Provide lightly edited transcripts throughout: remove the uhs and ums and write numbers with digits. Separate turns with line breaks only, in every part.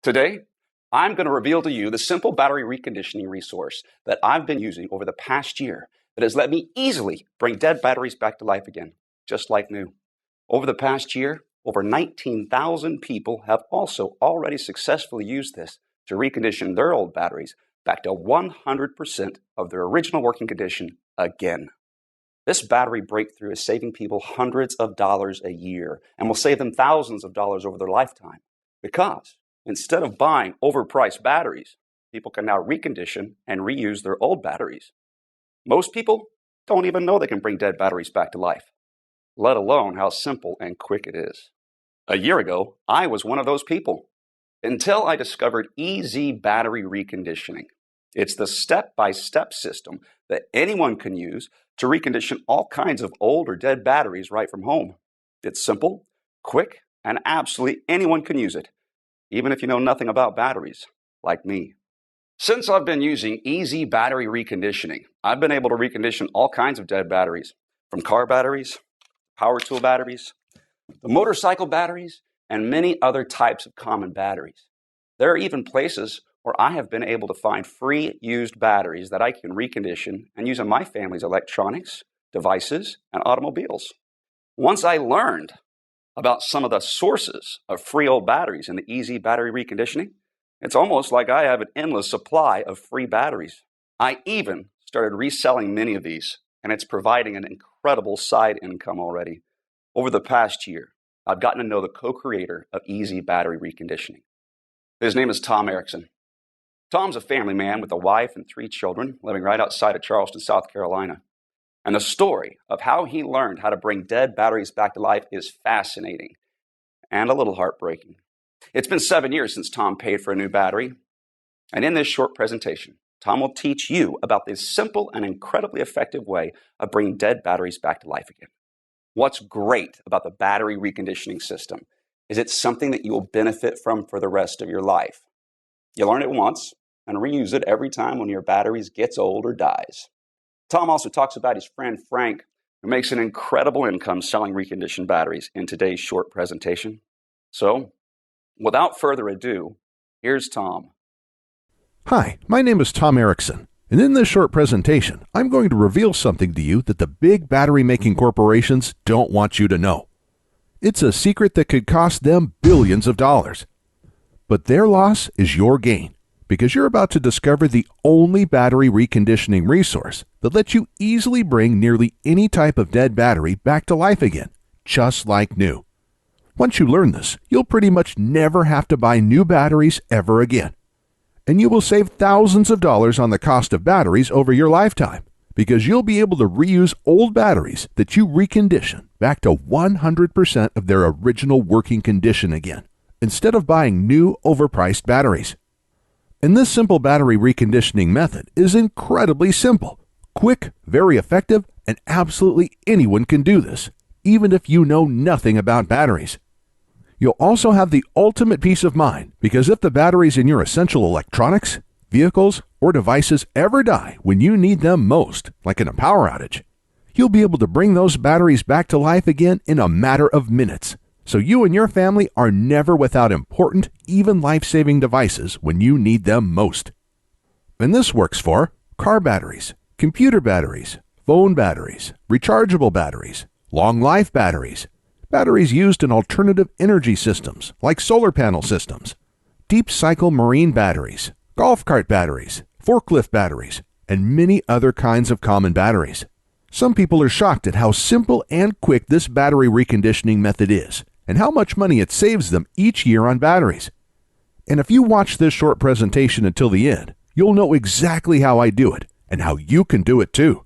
Today, I'm going to reveal to you the simple battery reconditioning resource that I've been using over the past year that has let me easily bring dead batteries back to life again, just like new. Over the past year, over 19,000 people have also already successfully used this to recondition their old batteries back to 100% of their original working condition again. This battery breakthrough is saving people hundreds of dollars a year and will save them thousands of dollars over their lifetime because instead of buying overpriced batteries, people can now recondition and reuse their old batteries. Most people don't even know they can bring dead batteries back to life, let alone how simple and quick it is. A year ago, I was one of those people until I discovered EZ Battery Reconditioning. It's the step-by-step system that anyone can use to recondition all kinds of old or dead batteries right from home. It's simple, quick, and absolutely anyone can use it, even if you know nothing about batteries, like me. Since I've been using EZ Battery Reconditioning, I've been able to recondition all kinds of dead batteries, from car batteries, power tool batteries, the motorcycle batteries, and many other types of common batteries. There are even places where I have been able to find free used batteries that I can recondition and use in my family's electronics, devices, and automobiles. Once I learned about some of the sources of free old batteries in the EZ Battery Reconditioning, it's almost like I have an endless supply of free batteries. I even started reselling many of these, and it's providing an incredible side income already. Over the past year, I've gotten to know the co-creator of EZ Battery Reconditioning. His name is Tom Erickson. Tom's a family man with a wife and 3 children living right outside of Charleston, South Carolina. And the story of how he learned how to bring dead batteries back to life is fascinating and a little heartbreaking. It's been 7 years since Tom paid for a new battery. And in this short presentation, Tom will teach you about this simple and incredibly effective way of bringing dead batteries back to life again. What's great about the battery reconditioning system is it's something that you will benefit from for the rest of your life. You learn it once and reuse it every time one of your batteries gets old or dies. Tom also talks about his friend Frank, who makes an incredible income selling reconditioned batteries in today's short presentation. So, without further ado, here's Tom.
Hi, my name is Tom Erickson, and in this short presentation, I'm going to reveal something to you that the big battery-making corporations don't want you to know. It's a secret that could cost them billions of dollars. But their loss is your gain, because you're about to discover the only battery reconditioning resource that lets you easily bring nearly any type of dead battery back to life again, just like new. Once you learn this, you'll pretty much never have to buy new batteries ever again. And you will save thousands of dollars on the cost of batteries over your lifetime, because you'll be able to reuse old batteries that you recondition back to 100% of their original working condition again, instead of buying new overpriced batteries. And this simple battery reconditioning method is incredibly simple, quick, very effective, and absolutely anyone can do this, even if you know nothing about batteries. You'll also have the ultimate peace of mind, because if the batteries in your essential electronics, vehicles, or devices ever die when you need them most, like in a power outage, you'll be able to bring those batteries back to life again in a matter of minutes. So you and your family are never without important, even life-saving devices when you need them most. And this works for car batteries, computer batteries, phone batteries, rechargeable batteries, long-life batteries, batteries used in alternative energy systems like solar panel systems, deep-cycle marine batteries, golf cart batteries, forklift batteries, and many other kinds of common batteries. Some people are shocked at how simple and quick this battery reconditioning method is, and how much money it saves them each year on batteries. And if you watch this short presentation until the end, you'll know exactly how I do it and how you can do it too.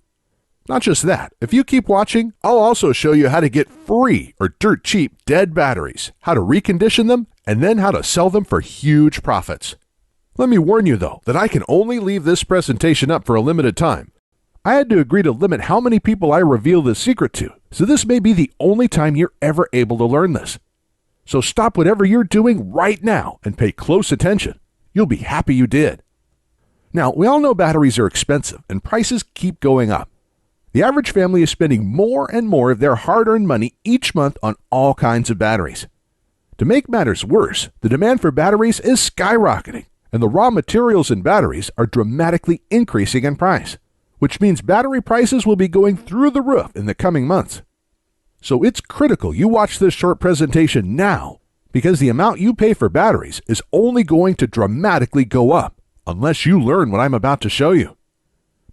Not just that, if you keep watching, I'll also show you how to get free or dirt cheap dead batteries, how to recondition them, and then how to sell them for huge profits. Let me warn you though, that I can only leave this presentation up for a limited time. I had to agree to limit how many people I reveal this secret to, so this may be the only time you're ever able to learn this. So stop whatever you're doing right now and pay close attention. You'll be happy you did. Now, we all know batteries are expensive and prices keep going up. The average family is spending more and more of their hard-earned money each month on all kinds of batteries. To make matters worse, the demand for batteries is skyrocketing, and the raw materials in batteries are dramatically increasing in price, which means battery prices will be going through the roof in the coming months. So it's critical you watch this short presentation now, because the amount you pay for batteries is only going to dramatically go up unless you learn what I'm about to show you.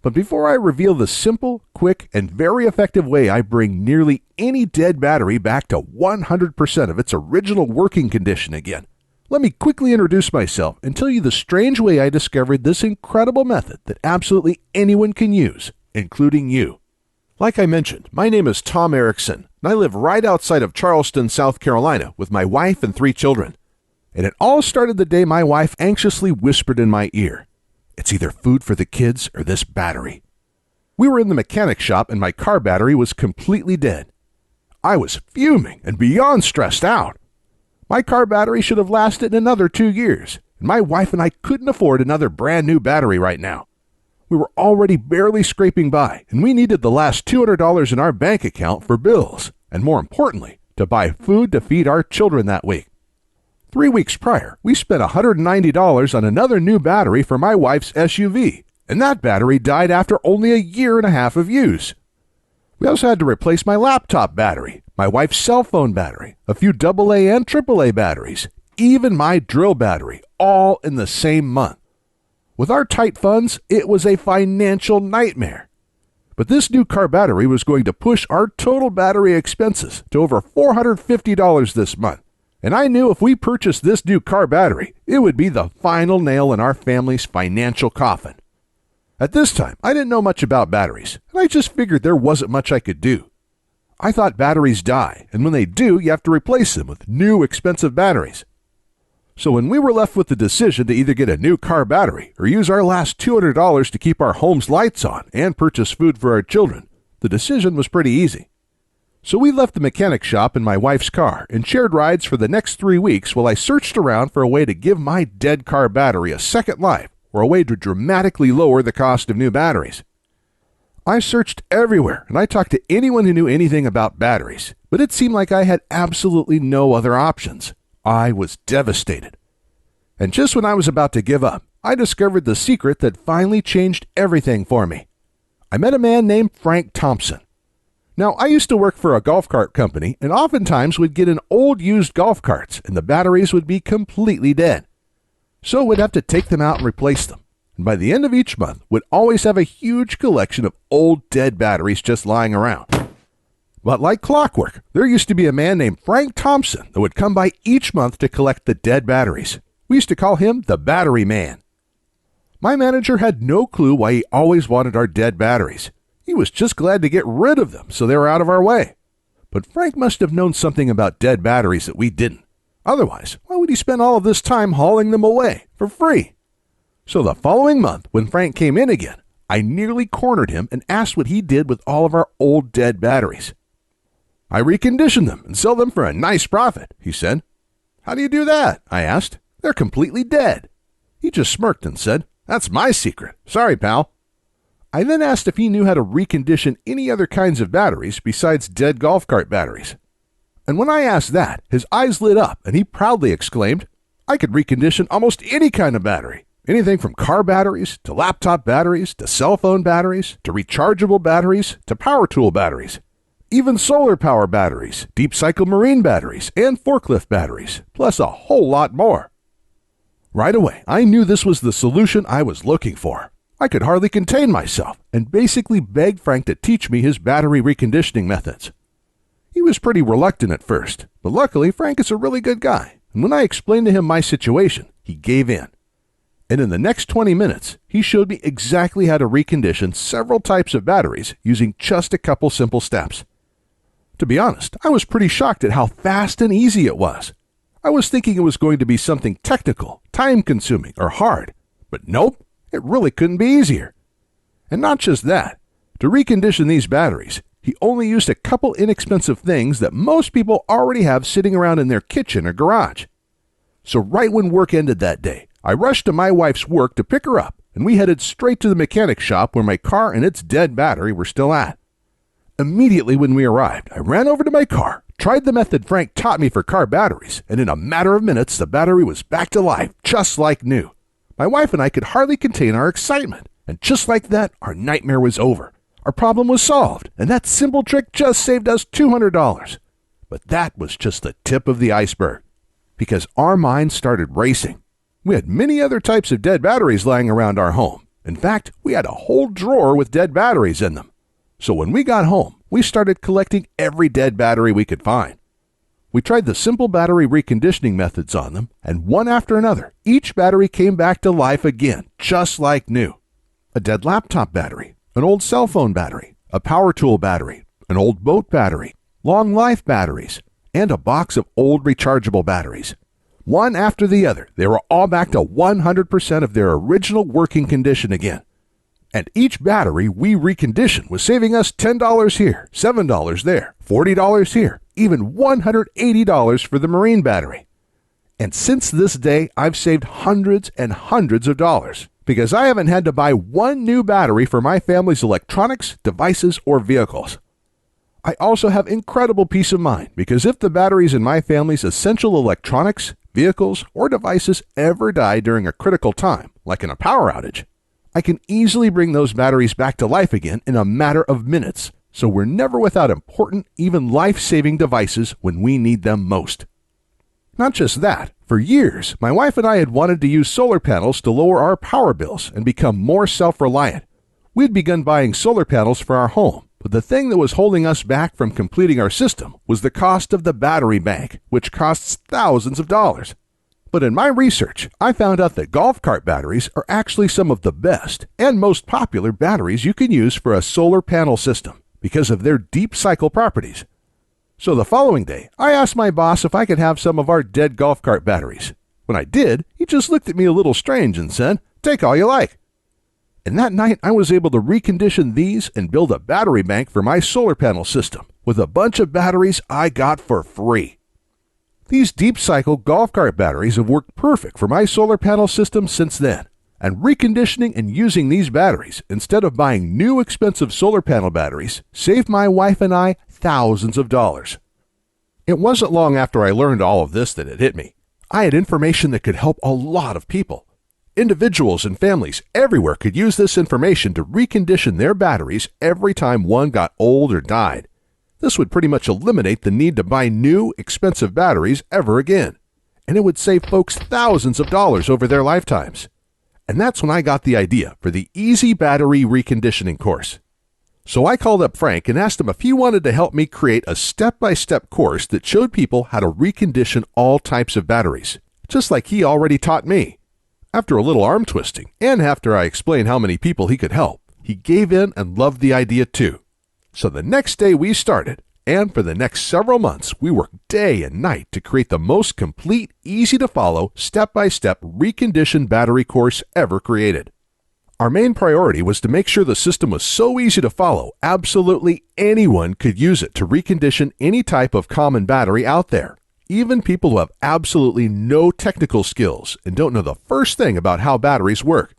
But before I reveal the simple, quick, and very effective way I bring nearly any dead battery back to 100% of its original working condition again, let me quickly introduce myself and tell you the strange way I discovered this incredible method that absolutely anyone can use, including you. Like I mentioned, my name is Tom Erickson, and I live right outside of Charleston, South Carolina, with my wife and 3 children. And it all started the day my wife anxiously whispered in my ear, "It's either food for the kids or this battery." We were in the mechanic shop and my car battery was completely dead. I was fuming and beyond stressed out. My car battery should have lasted another 2 years, and my wife and I couldn't afford another brand new battery right now. We were already barely scraping by, and we needed the last $200 in our bank account for bills, and more importantly, to buy food to feed our children that week. 3 weeks prior, we spent $190 on another new battery for my wife's SUV, and that battery died after only a year and a half of use. We also had to replace my laptop battery, my wife's cell phone battery, a few AA and AAA batteries, even my drill battery, all in the same month. With our tight funds, it was a financial nightmare. But this new car battery was going to push our total battery expenses to over $450 this month. And I knew if we purchased this new car battery, it would be the final nail in our family's financial coffin. At this time, I didn't know much about batteries, and I just figured there wasn't much I could do. I thought batteries die, and when they do, you have to replace them with new expensive batteries. So when we were left with the decision to either get a new car battery or use our last $200 to keep our home's lights on and purchase food for our children, the decision was pretty easy. So we left the mechanic shop in my wife's car and shared rides for the next 3 weeks while I searched around for a way to give my dead car battery a second life or a way to dramatically lower the cost of new batteries. I searched everywhere and I talked to anyone who knew anything about batteries, but it seemed like I had absolutely no other options. I was devastated. And just when I was about to give up, I discovered the secret that finally changed everything for me. I met a man named Frank Thompson. Now, I used to work for a golf cart company and oftentimes would get in old used golf carts and the batteries would be completely dead. So we'd have to take them out and replace them. And by the end of each month, we'd always have a huge collection of old dead batteries just lying around. But like clockwork, there used to be a man named Frank Thompson that would come by each month to collect the dead batteries. We used to call him the Battery Man. My manager had no clue why he always wanted our dead batteries. He was just glad to get rid of them so they were out of our way. But Frank must have known something about dead batteries that we didn't. Otherwise, why would he spend all of this time hauling them away for free? So the following month, when Frank came in again, I nearly cornered him and asked what he did with all of our old dead batteries. "I recondition them and sell them for a nice profit," he said. "How do you do that?" I asked. "They're completely dead." He just smirked and said, "That's my secret. Sorry, pal." I then asked if he knew how to recondition any other kinds of batteries besides dead golf cart batteries. And when I asked that, his eyes lit up and he proudly exclaimed, "I could recondition almost any kind of battery. Anything from car batteries, to laptop batteries, to cell phone batteries, to rechargeable batteries, to power tool batteries. Even solar power batteries, deep cycle marine batteries, and forklift batteries, plus a whole lot more." Right away, I knew this was the solution I was looking for. I could hardly contain myself and basically begged Frank to teach me his battery reconditioning methods. He was pretty reluctant at first, but luckily Frank is a really good guy, and when I explained to him my situation, he gave in. And in the next 20 minutes, he showed me exactly how to recondition several types of batteries using just a couple simple steps. To be honest, I was pretty shocked at how fast and easy it was. I was thinking it was going to be something technical, time-consuming, or hard, but nope, it really couldn't be easier. And not just that, to recondition these batteries, he only used a couple inexpensive things that most people already have sitting around in their kitchen or garage. So right when work ended that day, I rushed to my wife's work to pick her up, and we headed straight to the mechanic shop where my car and its dead battery were still at. Immediately when we arrived, I ran over to my car, Tried the method Frank taught me for car batteries, and in a matter of minutes, the battery was back to life, just like new. My wife and I could hardly contain our excitement, and just like that, our nightmare was over. Our problem was solved, and that simple trick just saved us $200. But that was just the tip of the iceberg, because our minds started racing. We had many other types of dead batteries lying around our home. In fact, we had a whole drawer with dead batteries in them. So when we got home, we started collecting every dead battery we could find. We tried the simple battery reconditioning methods on them, and one after another, each battery came back to life again, just like new. A dead laptop battery, an old cell phone battery, a power tool battery, an old boat battery, long life batteries, and a box of old rechargeable batteries. One after the other, they were all back to 100% of their original working condition again. And each battery we reconditioned was saving us $10 here, $7 there, $40 here, even $180 for the marine battery. And since this day, I've saved hundreds and hundreds of dollars because I haven't had to buy one new battery for my family's electronics, devices, or vehicles. I also have incredible peace of mind because if the batteries in my family's essential electronics, vehicles, or devices ever die during a critical time, like in a power outage, I can easily bring those batteries back to life again in a matter of minutes, so we're never without important, even life-saving devices when we need them most. Not just that, for years, my wife and I had wanted to use solar panels to lower our power bills and become more self-reliant. We'd begun buying solar panels for our home, but the thing that was holding us back from completing our system was the cost of the battery bank, which costs thousands of dollars. But in my research, I found out that golf cart batteries are actually some of the best and most popular batteries you can use for a solar panel system because of their deep cycle properties. So the following day, I asked my boss if I could have some of our dead golf cart batteries. When I did, he just looked at me a little strange and said, "Take all you like." And that night, I was able to recondition these and build a battery bank for my solar panel system with a bunch of batteries I got for free. These deep cycle golf cart batteries have worked perfect for my solar panel system since then, and reconditioning and using these batteries instead of buying new expensive solar panel batteries saved my wife and I thousands of dollars. It wasn't long after I learned all of this that it hit me. I had information that could help a lot of people. Individuals and families everywhere could use this information to recondition their batteries every time one got old or died. This would pretty much eliminate the need to buy new, expensive batteries ever again, and it would save folks thousands of dollars over their lifetimes. And that's when I got the idea for the Easy Battery Reconditioning course. So I called up Frank and asked him if he wanted to help me create a step-by-step course that showed people how to recondition all types of batteries, just like he already taught me. After a little arm twisting, and after I explained how many people he could help, he gave in and loved the idea too. So the next day we started, and for the next several months we worked day and night to create the most complete, easy-to-follow, step-by-step reconditioned battery course ever created. Our main priority was to make sure the system was so easy to follow, absolutely anyone could use it to recondition any type of common battery out there, even people who have absolutely no technical skills and don't know the first thing about how batteries work.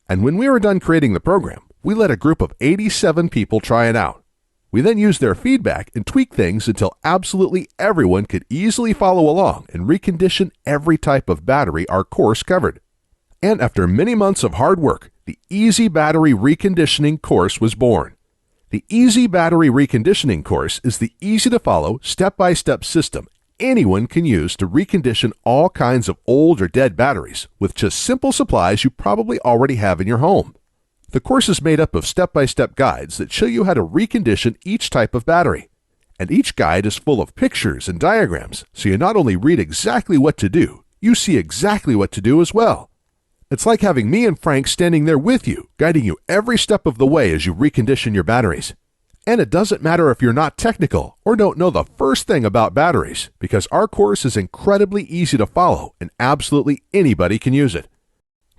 And when we were done creating the program, we let a group of 87 people try it out. We then used their feedback and tweaked things until absolutely everyone could easily follow along and recondition every type of battery our course covered. And after many months of hard work, the Easy Battery Reconditioning course was born. The Easy Battery Reconditioning course is the easy-to-follow, step-by-step system anyone can use to recondition all kinds of old or dead batteries with just simple supplies you probably already have in your home. The course is made up of step-by-step guides that show you how to recondition each type of battery. And each guide is full of pictures and diagrams, so you not only read exactly what to do, you see exactly what to do as well. It's like having me and Frank standing there with you, guiding you every step of the way as you recondition your batteries. And it doesn't matter if you're not technical or don't know the first thing about batteries, because our course is incredibly easy to follow and absolutely anybody can use it.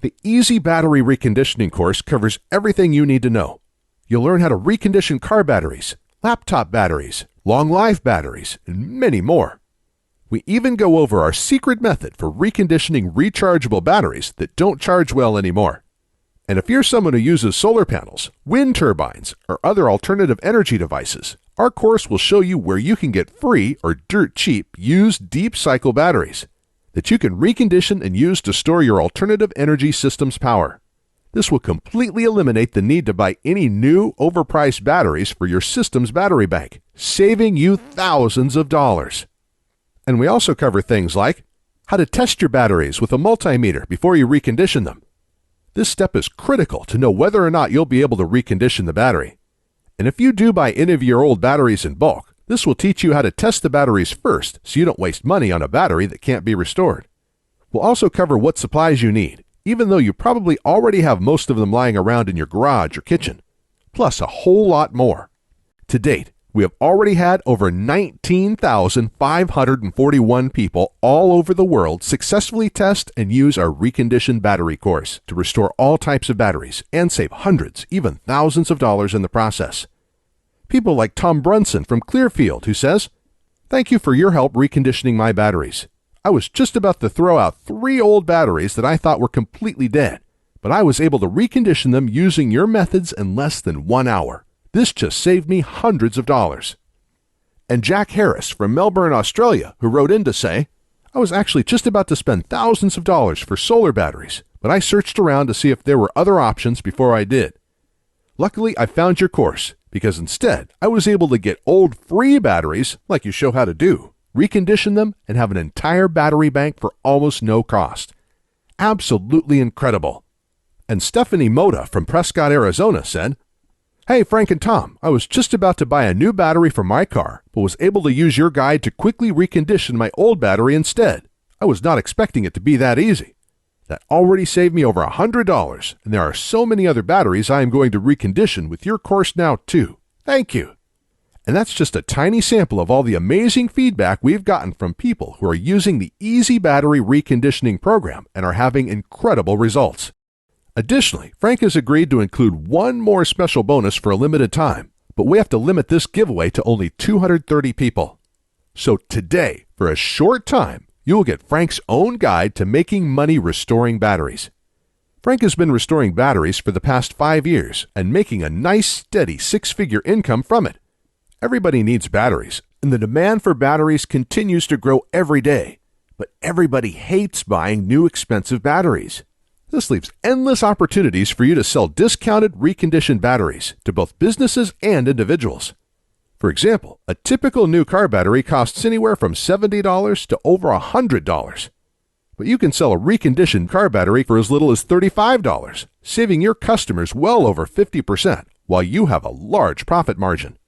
The Easy Battery Reconditioning course covers everything you need to know. You'll learn how to recondition car batteries, laptop batteries, long life batteries, and many more. We even go over our secret method for reconditioning rechargeable batteries that don't charge well anymore. And if you're someone who uses solar panels, wind turbines, or other alternative energy devices, our course will show you where you can get free or dirt cheap used deep cycle batteries that you can recondition and use to store your alternative energy system's power. This will completely eliminate the need to buy any new, overpriced batteries for your system's battery bank, saving you thousands of dollars. And we also cover things like how to test your batteries with a multimeter before you recondition them. This step is critical to know whether or not you'll be able to recondition the battery. And if you do buy any of your old batteries in bulk, this will teach you how to test the batteries first so you don't waste money on a battery that can't be restored. We'll also cover what supplies you need, even though you probably already have most of them lying around in your garage or kitchen, plus a whole lot more. To date, we have already had over 19,541 people all over the world successfully test and use our Reconditioned Battery course to restore all types of batteries and save hundreds, even thousands of dollars in the process. People like Tom Brunson from Clearfield, who says, "Thank you for your help reconditioning my batteries. I was just about to throw out 3 old batteries that I thought were completely dead, but I was able to recondition them using your methods in less than 1 hour. This just saved me hundreds of dollars." And Jack Harris from Melbourne, Australia, who wrote in to say, "I was actually just about to spend thousands of dollars for solar batteries, but I searched around to see if there were other options before I did. Luckily, I found your course, because instead, I was able to get old free batteries, like you show how to do, recondition them, and have an entire battery bank for almost no cost. Absolutely incredible." And Stephanie Moda from Prescott, Arizona said, "Hey, Frank and Tom, I was just about to buy a new battery for my car, but was able to use your guide to quickly recondition my old battery instead. I was not expecting it to be that easy. That already saved me over $100, and there are so many other batteries I am going to recondition with your course now too. Thank you." And that's just a tiny sample of all the amazing feedback we've gotten from people who are using the Easy Battery Reconditioning program and are having incredible results. Additionally, Frank has agreed to include one more special bonus for a limited time, but we have to limit this giveaway to only 230 people. So today, for a short time, you will get Frank's own guide to making money restoring batteries. Frank has been restoring batteries for the past 5 years and making a nice, steady 6-figure income from it. Everybody needs batteries, and the demand for batteries continues to grow every day, but everybody hates buying new expensive batteries. This leaves endless opportunities for you to sell discounted, reconditioned batteries to both businesses and individuals. For example, a typical new car battery costs anywhere from $70 to over $100. But you can sell a reconditioned car battery for as little as $35, saving your customers well over 50%, while you have a large profit margin.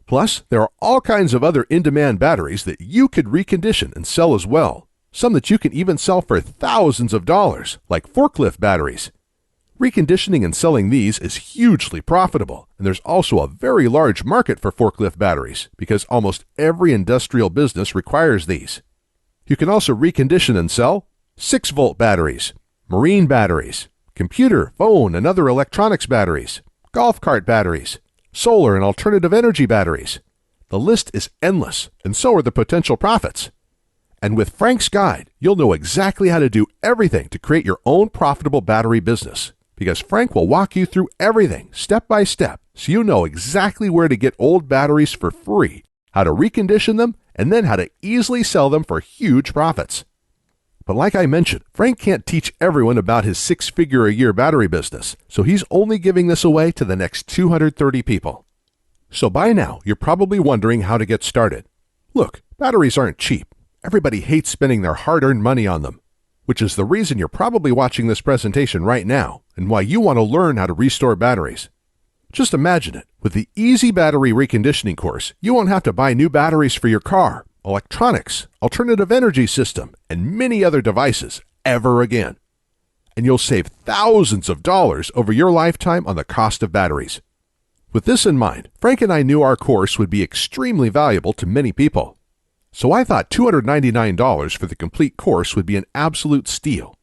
Plus, there are all kinds of other in-demand batteries that you could recondition and sell as well. Some that you can even sell for thousands of dollars, like forklift batteries. Reconditioning and selling these is hugely profitable, and there's also a very large market for forklift batteries because almost every industrial business requires these. You can also recondition and sell 6-volt batteries, marine batteries, computer, phone, and other electronics batteries, golf cart batteries, solar and alternative energy batteries. The list is endless, and so are the potential profits. And with Frank's guide, you'll know exactly how to do everything to create your own profitable battery business, because Frank will walk you through everything step by step so you know exactly where to get old batteries for free, how to recondition them, and then how to easily sell them for huge profits. But like I mentioned, Frank can't teach everyone about his 6-figure-a-year battery business, so he's only giving this away to the next 230 people. So by now, you're probably wondering how to get started. Look, batteries aren't cheap. Everybody hates spending their hard-earned money on them, which is the reason you're probably watching this presentation right now and why you want to learn how to restore batteries. Just imagine it. With the Easy Battery Reconditioning course, you won't have to buy new batteries for your car, electronics, alternative energy system, and many other devices ever again. And you'll save thousands of dollars over your lifetime on the cost of batteries. With this in mind, Frank and I knew our course would be extremely valuable to many people. So I thought $299 for the complete course would be an absolute steal.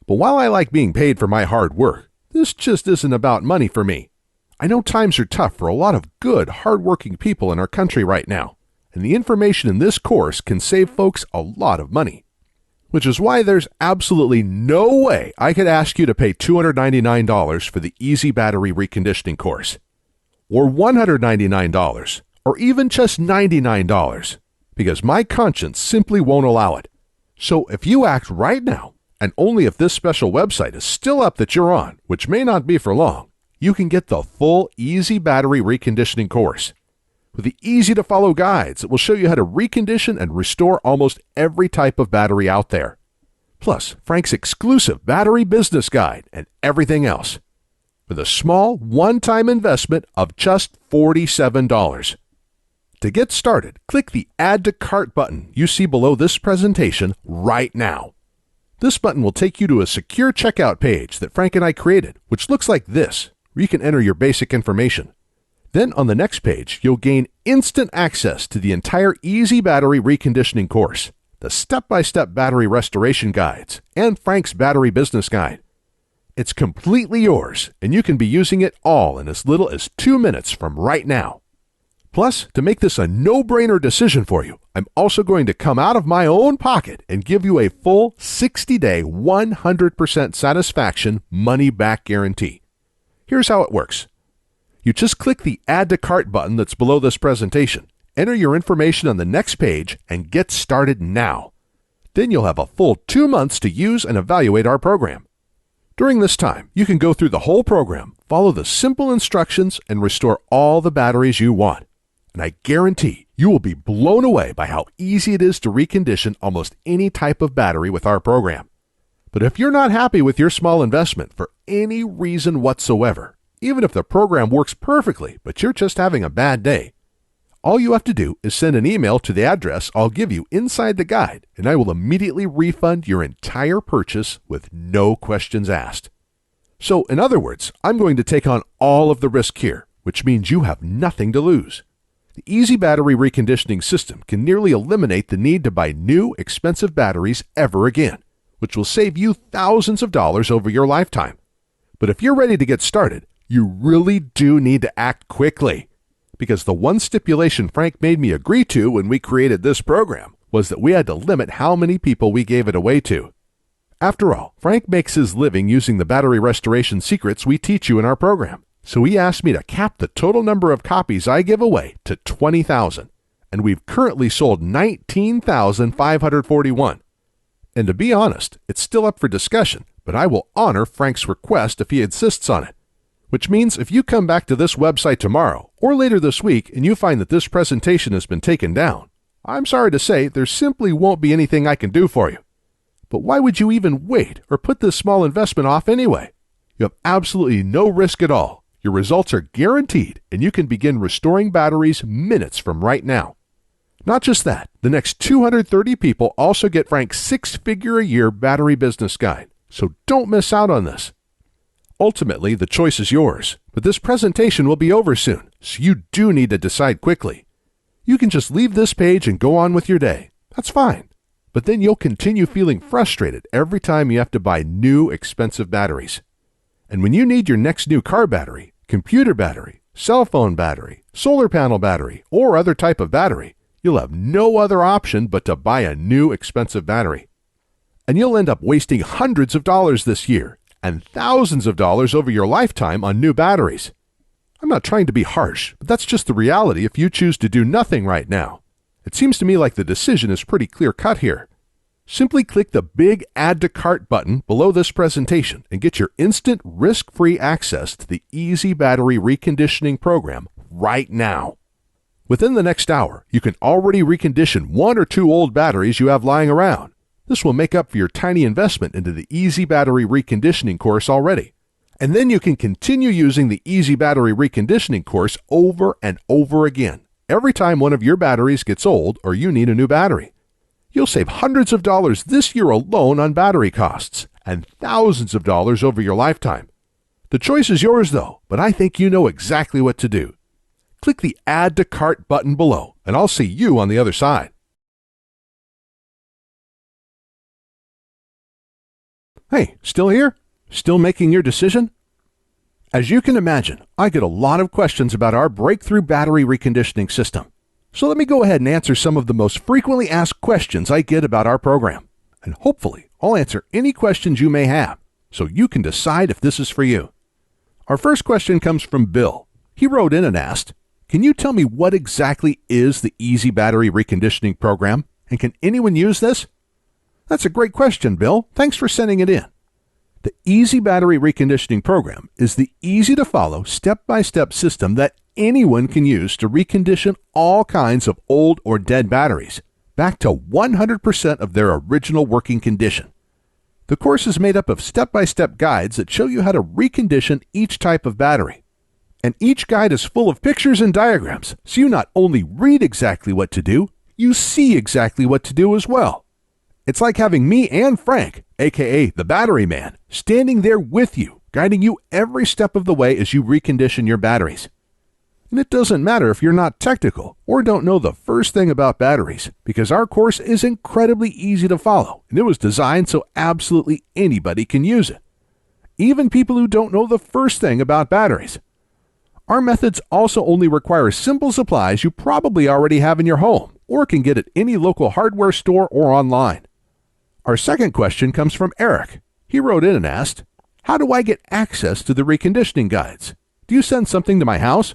But while I like being paid for my hard work, this just isn't about money for me. I know times are tough for a lot of good, hard-working people in our country right now, and the information in this course can save folks a lot of money. Which is why there's absolutely no way I could ask you to pay $299 for the Easy Battery Reconditioning course, or $199, or even just $99, because my conscience simply won't allow it. So if you act right now, and only if this special website is still up that you're on, which may not be for long, you can get the full Easy Battery Reconditioning course. With the easy-to-follow guides that will show you how to recondition and restore almost every type of battery out there. Plus, Frank's exclusive battery business guide and everything else. With a small, one-time investment of just $47. To get started, click the Add to Cart button you see below this presentation right now. This button will take you to a secure checkout page that Frank and I created, which looks like this, where you can enter your basic information. Then on the next page, you'll gain instant access to the entire Easy Battery Reconditioning course, the step-by-step battery restoration guides, and Frank's battery business guide. It's completely yours, and you can be using it all in as little as 2 minutes from right now. Plus, to make this a no-brainer decision for you, I'm also going to come out of my own pocket and give you a full 60-day, 100% satisfaction money-back guarantee. Here's how it works. You just click the Add to Cart button that's below this presentation, enter your information on the next page, and get started now. Then you'll have a full 2 months to use and evaluate our program. During this time, you can go through the whole program, follow the simple instructions, and restore all the batteries you want. And I guarantee you will be blown away by how easy it is to recondition almost any type of battery with our program. But if you're not happy with your small investment for any reason whatsoever, even if the program works perfectly, but you're just having a bad day, all you have to do is send an email to the address I'll give you inside the guide, and I will immediately refund your entire purchase with no questions asked. So, in other words, I'm going to take on all of the risk here, which means you have nothing to lose. The Easy Battery Reconditioning system can nearly eliminate the need to buy new, expensive batteries ever again, which will save you thousands of dollars over your lifetime. But if you're ready to get started, you really do need to act quickly, because the one stipulation Frank made me agree to when we created this program was that we had to limit how many people we gave it away to. After all, Frank makes his living using the battery restoration secrets we teach you in our program, so he asked me to cap the total number of copies I give away to 20,000, and we've currently sold 19,541. And to be honest, it's still up for discussion, but I will honor Frank's request if he insists on it. Which means if you come back to this website tomorrow or later this week and you find that this presentation has been taken down, I'm sorry to say there simply won't be anything I can do for you. But why would you even wait or put this small investment off anyway? You have absolutely no risk at all. Your results are guaranteed, and you can begin restoring batteries minutes from right now. Not just that, the next 230 people also get Frank's 6-figure-a-year battery business guide, so don't miss out on this. Ultimately, the choice is yours, but this presentation will be over soon, so you do need to decide quickly. You can just leave this page and go on with your day. That's fine. But then you'll continue feeling frustrated every time you have to buy new, expensive batteries. And when you need your next new car battery, computer battery, cell phone battery, solar panel battery, or other type of battery, you'll have no other option but to buy a new, expensive battery. And you'll end up wasting hundreds of dollars this year and thousands of dollars over your lifetime on new batteries. I'm not trying to be harsh, but that's just the reality if you choose to do nothing right now. It seems to me like the decision is pretty clear-cut here. Simply click the big Add to Cart button below this presentation and get your instant risk-free access to the Easy Battery Reconditioning program right now. Within the next hour, you can already recondition 1 or 2 old batteries you have lying around. This will make up for your tiny investment into the Easy Battery Reconditioning course already. And then you can continue using the Easy Battery Reconditioning course over and over again, every time one of your batteries gets old or you need a new battery. You'll save hundreds of dollars this year alone on battery costs, and thousands of dollars over your lifetime. The choice is yours though, but I think you know exactly what to do. Click the Add to Cart button below, and I'll see you on the other side. Hey, still here? Still making your decision? As you can imagine, I get a lot of questions about our breakthrough battery reconditioning system. So let me go ahead and answer some of the most frequently asked questions I get about our program. And hopefully, I'll answer any questions you may have, so you can decide if this is for you. Our first question comes from Bill. He wrote in and asked, Can you tell me what exactly is the Easy Battery Reconditioning Program, and can anyone use this? That's a great question, Bill. Thanks for sending it in. The Easy Battery Reconditioning Program is the easy-to-follow, step-by-step system that anyone can use to recondition all kinds of old or dead batteries back to 100% of their original working condition. The course is made up of step-by-step guides that show you how to recondition each type of battery. And each guide is full of pictures and diagrams, so you not only read exactly what to do, you see exactly what to do as well. It's like having me and Frank, aka the Battery Man, standing there with you, guiding you every step of the way as you recondition your batteries. And it doesn't matter if you're not technical or don't know the first thing about batteries, because our course is incredibly easy to follow, and it was designed so absolutely anybody can use it. Even people who don't know the first thing about batteries. Our methods also only require simple supplies you probably already have in your home or can get at any local hardware store or online. Our second question comes from Eric. He wrote in and asked, "How do I get access to the reconditioning guides? Do you send something to my house?"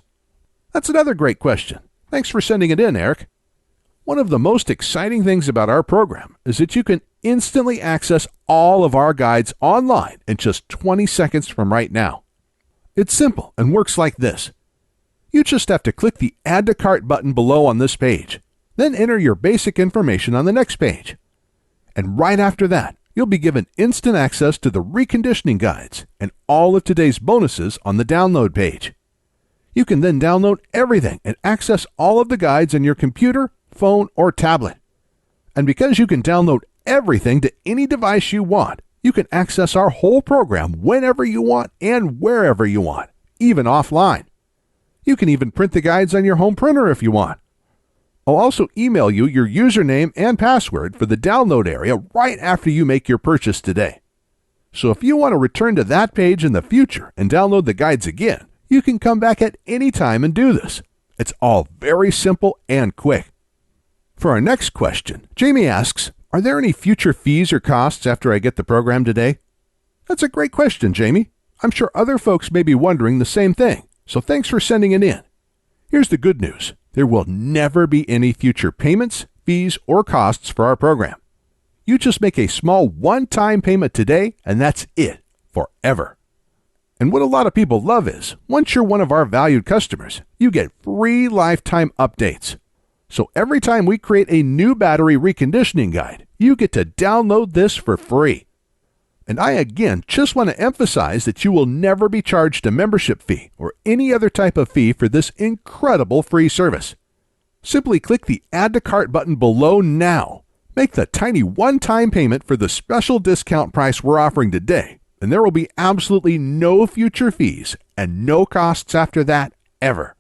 That's another great question. Thanks for sending it in, Eric. One of the most exciting things about our program is that you can instantly access all of our guides online in just 20 seconds from right now. It's simple and works like this. You just have to click the Add to Cart button below on this page, then enter your basic information on the next page. And right after that, you'll be given instant access to the reconditioning guides and all of today's bonuses on the download page. You can then download everything and access all of the guides on your computer, phone, or tablet. And because you can download everything to any device you want, you can access our whole program whenever you want and wherever you want, even offline. You can even print the guides on your home printer if you want. I'll also email you your username and password for the download area right after you make your purchase today. So if you want to return to that page in the future and download the guides again, you can come back at any time and do this. It's all very simple and quick. For our next question, Jamie asks, "Are there any future fees or costs after I get the program today?" That's a great question, Jamie. I'm sure other folks may be wondering the same thing, so thanks for sending it in. Here's the good news. There will never be any future payments, fees, or costs for our program. You just make a small one-time payment today, and that's it, forever. And what a lot of people love is, once you're one of our valued customers, you get free lifetime updates. So every time we create a new battery reconditioning guide, you get to download this for free. And I again just want to emphasize that you will never be charged a membership fee or any other type of fee for this incredible free service. Simply click the Add to Cart button below now. Make the tiny one-time payment for the special discount price we're offering today, and there will be absolutely no future fees and no costs after that ever.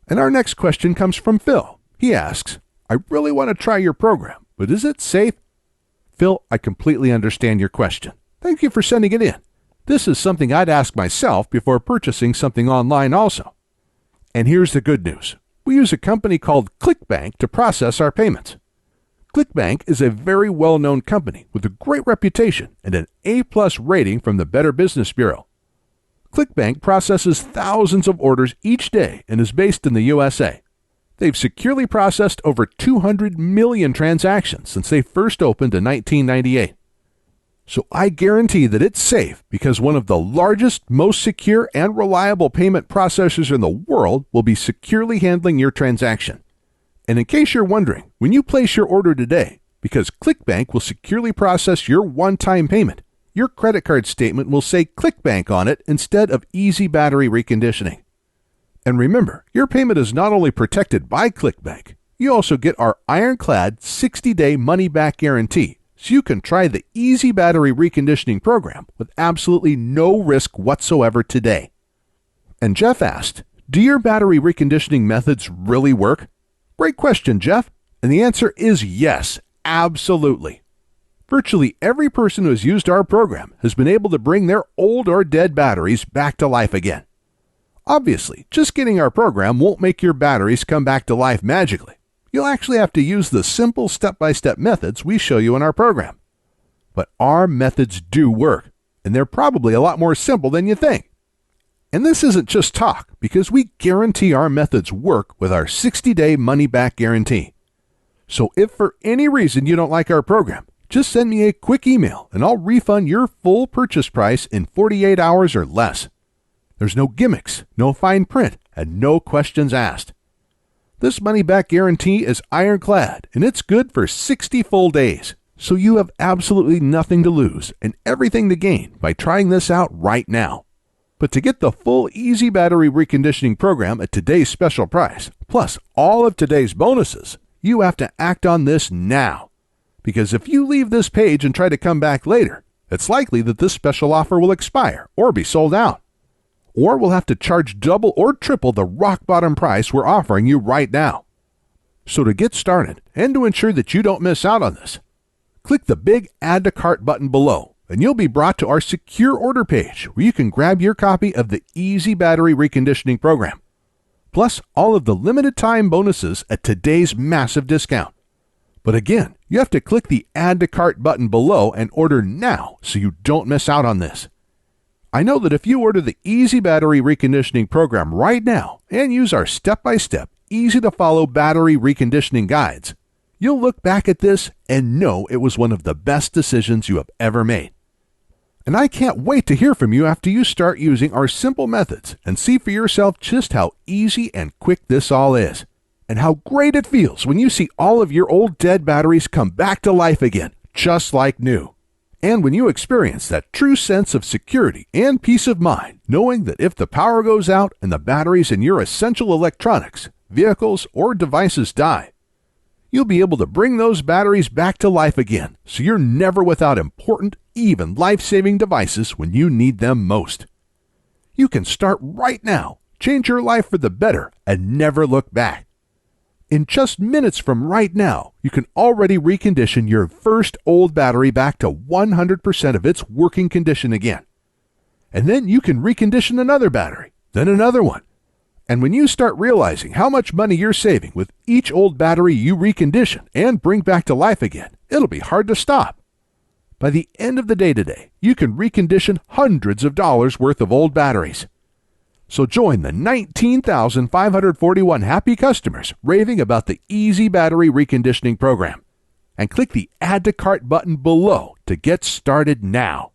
And our next question comes from Phil. He asks, "I really want to try your program, but is it safe?" Phil, I completely understand your question. Thank you for sending it in. This is something I'd ask myself before purchasing something online also. And here's the good news. We use a company called ClickBank to process our payments. ClickBank is a very well-known company with a great reputation and an A+ rating from the Better Business Bureau. ClickBank processes thousands of orders each day and is based in the USA. They've securely processed over 200 million transactions since they first opened in 1998. So I guarantee that it's safe because one of the largest, most secure, and reliable payment processors in the world will be securely handling your transaction. And in case you're wondering, when you place your order today, because ClickBank will securely process your one-time payment, your credit card statement will say ClickBank on it instead of Easy Battery Reconditioning. And remember, your payment is not only protected by ClickBank, you also get our ironclad 60-day money-back guarantee, so you can try the Easy Battery Reconditioning program with absolutely no risk whatsoever today. And Jeff asked, "Do your battery reconditioning methods really work?" Great question, Jeff. And the answer is yes, absolutely. Virtually every person who has used our program has been able to bring their old or dead batteries back to life again. Obviously, just getting our program won't make your batteries come back to life magically. You'll actually have to use the simple step-by-step methods we show you in our program. But our methods do work, and they're probably a lot more simple than you think. And this isn't just talk, because we guarantee our methods work with our 60-day money-back guarantee. So if for any reason you don't like our program, just send me a quick email and I'll refund your full purchase price in 48 hours or less. There's no gimmicks, no fine print, and no questions asked. This money-back guarantee is ironclad, and it's good for 60 full days. So you have absolutely nothing to lose and everything to gain by trying this out right now. But to get the full Easy Battery Reconditioning program at today's special price, plus all of today's bonuses, you have to act on this now. Because if you leave this page and try to come back later, it's likely that this special offer will expire or be sold out. Or we'll have to charge double or triple the rock bottom price we're offering you right now. So to get started, and to ensure that you don't miss out on this, click the big Add to Cart button below, and you'll be brought to our secure order page where you can grab your copy of the Easy Battery Reconditioning program, plus all of the limited time bonuses at today's massive discount. But again, you have to click the Add to Cart button below and order now so you don't miss out on this. I know that if you order the Easy Battery Reconditioning program right now and use our step-by-step, easy-to-follow battery reconditioning guides, you'll look back at this and know it was one of the best decisions you have ever made. And I can't wait to hear from you after you start using our simple methods and see for yourself just how easy and quick this all is, and how great it feels when you see all of your old dead batteries come back to life again, just like new. And when you experience that true sense of security and peace of mind, knowing that if the power goes out and the batteries in your essential electronics, vehicles, or devices die, you'll be able to bring those batteries back to life again, so you're never without important, even life-saving devices when you need them most. You can start right now, change your life for the better, and never look back. In just minutes from right now, you can already recondition your first old battery back to 100% of its working condition again. And then you can recondition another battery, then another one. And when you start realizing how much money you're saving with each old battery you recondition and bring back to life again, it'll be hard to stop. By the end of the day today, you can recondition hundreds of dollars worth of old batteries. So join the 19,541 happy customers raving about the Easy Battery Reconditioning program, and click the Add to Cart button below to get started now.